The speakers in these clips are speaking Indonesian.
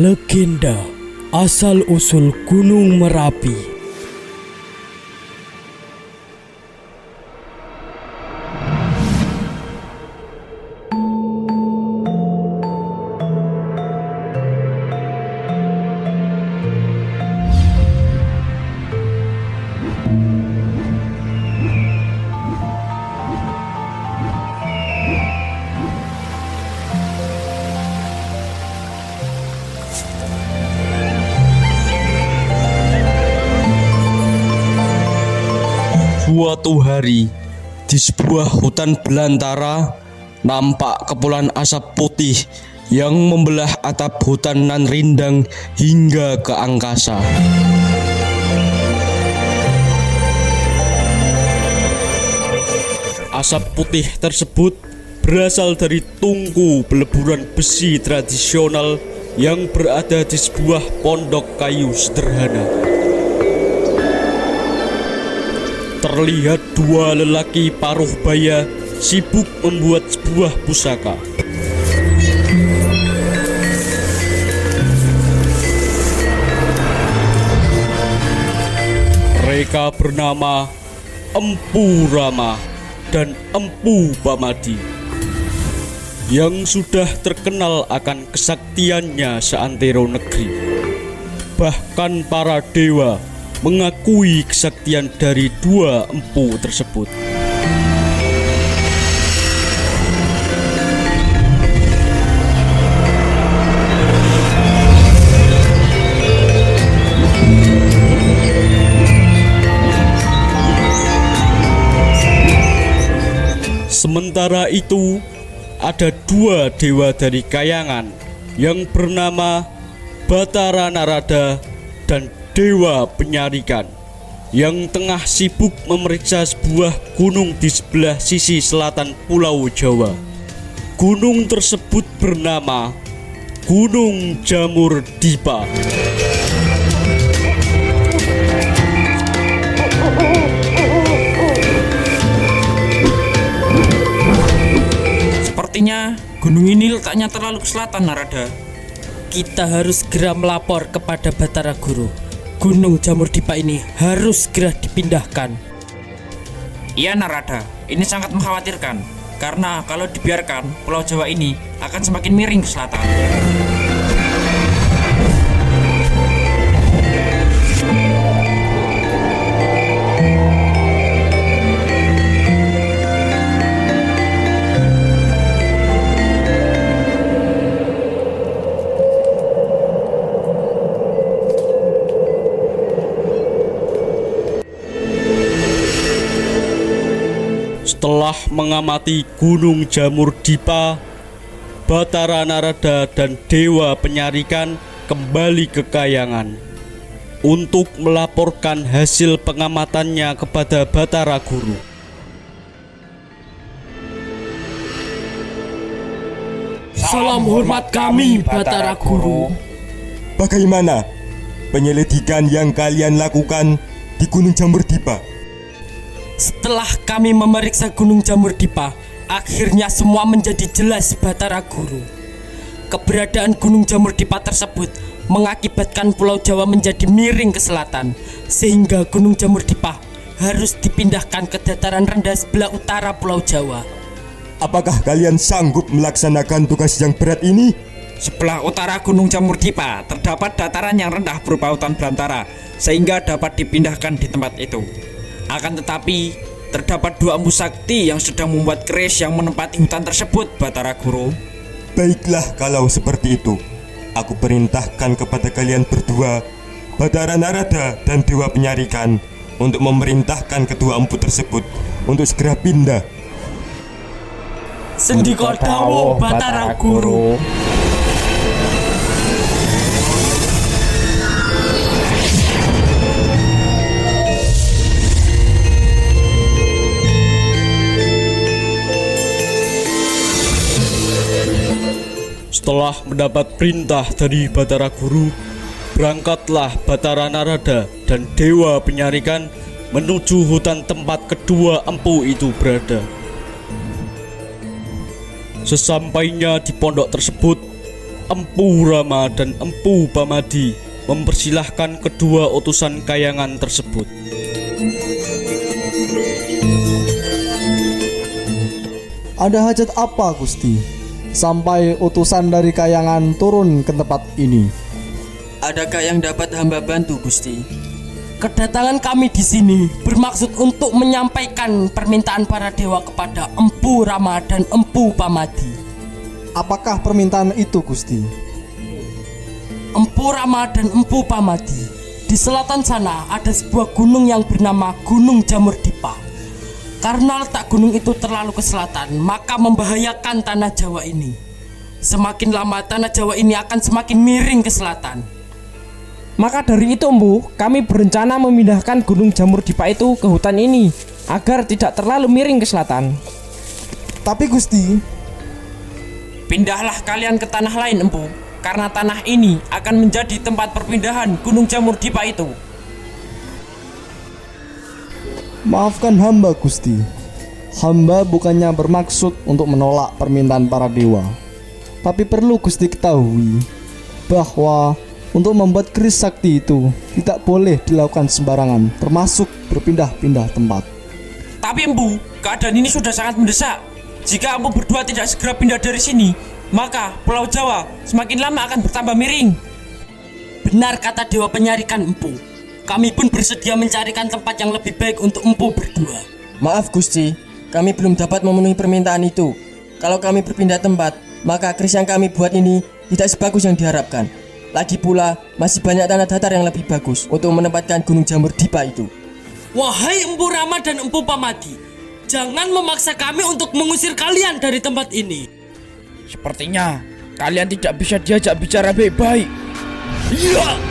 Legenda asal-usul Gunung Merapi. Suatu hari, di sebuah hutan belantara, nampak kepulan asap putih yang membelah atap hutan nan rindang hingga ke angkasa. Asap putih tersebut berasal dari tungku peleburan besi tradisional yang berada di sebuah pondok kayu sederhana. Terlihat dua lelaki paruh baya sibuk membuat sebuah pusaka. Mereka bernama Empu Rama dan Empu Pamadi, yang sudah terkenal akan kesaktiannya seantero negeri. Bahkan para dewa mengakui kesaktian dari dua empu tersebut. Sementara itu, ada dua dewa dari Kayangan yang bernama Batara Narada dan Dewa Penyarikan, yang tengah sibuk memeriksa sebuah gunung di sebelah sisi selatan Pulau Jawa. Gunung tersebut bernama Gunung Jamur Dipa. Sepertinya gunung ini letaknya terlalu ke selatan, Narada. Kita harus segera melapor kepada Batara Guru. Gunung Jamur Dipa ini harus segera dipindahkan. Iya, Narada, ini sangat mengkhawatirkan, karena kalau dibiarkan, Pulau Jawa ini akan semakin miring ke selatan. Setelah mengamati Gunung Jamur Dipa, Batara Narada dan Dewa Penyarikan kembali ke Kayangan untuk melaporkan hasil pengamatannya kepada Batara Guru. Salam hormat kami, Batara Guru. Bagaimana penyelidikan yang kalian lakukan di Gunung Jamur Dipa? Setelah kami memeriksa Gunung Jamur Dipa, akhirnya semua menjadi jelas, Batara Guru. Keberadaan Gunung Jamur Dipa tersebut mengakibatkan Pulau Jawa menjadi miring ke selatan, sehingga Gunung Jamur Dipa harus dipindahkan ke dataran rendah sebelah utara Pulau Jawa. Apakah kalian sanggup melaksanakan tugas yang berat ini? Sebelah utara Gunung Jamur Dipa terdapat dataran yang rendah berupa hutan belantara, sehingga dapat dipindahkan di tempat itu. Akan tetapi, terdapat dua empu sakti yang sedang membuat keris yang menempati hutan tersebut, Batara Guru. Baiklah kalau seperti itu. Aku perintahkan kepada kalian berdua, Batara Narada dan Dewa Penyarikan, untuk memerintahkan kedua empu tersebut untuk segera pindah. Sendika dawuh, Batara Guru. Setelah mendapat perintah dari Batara Guru, berangkatlah Batara Narada dan Dewa Penyarikan menuju hutan tempat kedua empu itu berada. Sesampainya di pondok tersebut, Empu Rama dan Empu Pamadi mempersilahkan kedua utusan kayangan tersebut. Ada hajat apa, Gusti? Sampai utusan dari kayangan turun ke tempat ini. Adakah yang dapat hamba bantu, Gusti? Kedatangan kami di sini bermaksud untuk menyampaikan permintaan para dewa kepada Empu Rama dan Empu Pamadi. Apakah permintaan itu, Gusti? Empu Rama dan Empu Pamadi, di selatan sana ada sebuah gunung yang bernama Gunung Jamur Dipa. Karena letak gunung itu terlalu ke selatan, maka membahayakan tanah Jawa ini. Semakin lama tanah Jawa ini akan semakin miring ke selatan. Maka dari itu, Empu, kami berencana memindahkan Gunung Jamur Dipa itu ke hutan ini agar tidak terlalu miring ke selatan. Tapi, Gusti, Pindahlah kalian ke tanah lain, Empu, karena tanah ini akan menjadi tempat perpindahan Gunung Jamur Dipa itu. maafkan hamba, Gusti. Hamba bukannya bermaksud untuk menolak permintaan para dewa. Tapi perlu Gusti ketahui bahwa untuk membuat keris sakti itu tidak boleh dilakukan sembarangan, termasuk berpindah-pindah tempat. Tapi Empu, keadaan ini sudah sangat mendesak. Jika Empu berdua tidak segera pindah dari sini, maka Pulau Jawa semakin lama akan bertambah miring. Benar kata dewa penyarikan Empu. Kami pun bersedia mencarikan tempat yang lebih baik untuk Empu berdua. Maaf Gusti, kami belum dapat memenuhi permintaan itu. Kalau kami berpindah tempat, maka keris yang kami buat ini tidak sebagus yang diharapkan. Lagi pula, masih banyak tanah datar yang lebih bagus untuk menempatkan Gunung Jamur Dipa itu. Wahai Empu Rama dan Empu Pamadi, jangan memaksa kami untuk mengusir kalian dari tempat ini. Sepertinya kalian tidak bisa diajak bicara baik-baik. Iya.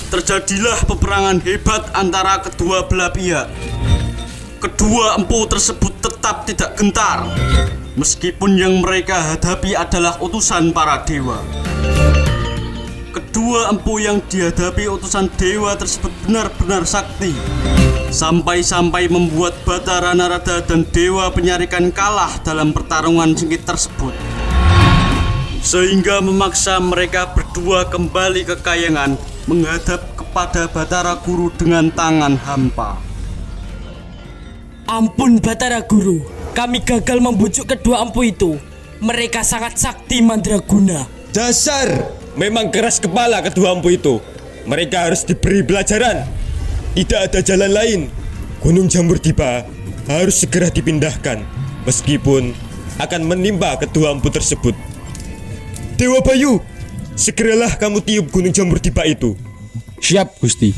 Terjadilah peperangan hebat antara kedua belah pihak. Kedua empu tersebut tetap tidak gentar, meskipun yang mereka hadapi adalah utusan para dewa. Kedua empu yang dihadapi utusan dewa tersebut benar-benar sakti, sampai-sampai membuat Batara Narada dan Dewa Penyarikan kalah dalam pertarungan sengit tersebut, sehingga memaksa mereka berdua kembali ke kayangan menghadap kepada Batara Guru dengan tangan hampa. Ampun Batara Guru, kami gagal membujuk kedua empu itu. Mereka sangat sakti mandraguna. Dasar, memang keras kepala kedua empu itu. Mereka harus diberi pelajaran. Tidak ada jalan lain. Gunung Jamur Dipa harus segera dipindahkan, meskipun akan menimpa kedua empu tersebut. Dewa Bayu, segeralah kamu tiup Gunung Jamur Dipa itu. Siap, Gusti.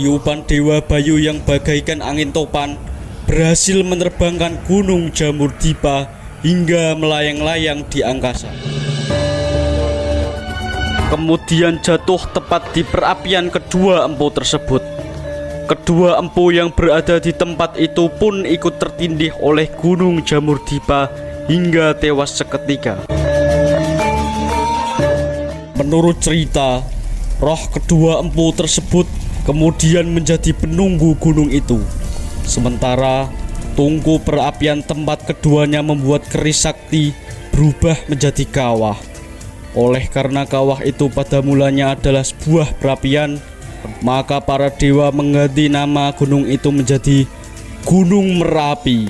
Tiupan Dewa Bayu yang bagaikan angin topan berhasil menerbangkan Gunung Jamur Dipa hingga melayang-layang di angkasa. Kemudian jatuh tepat di perapian kedua empu tersebut. Kedua empu yang berada di tempat itu pun ikut tertindih oleh Gunung Jamur Dipa hingga tewas seketika. Menurut cerita, roh kedua empu tersebut kemudian menjadi penunggu gunung itu. Sementara tungku perapian tempat keduanya membuat keris sakti berubah menjadi kawah. Oleh karena kawah itu pada mulanya adalah sebuah perapian, maka para dewa mengganti nama gunung itu menjadi Gunung Merapi.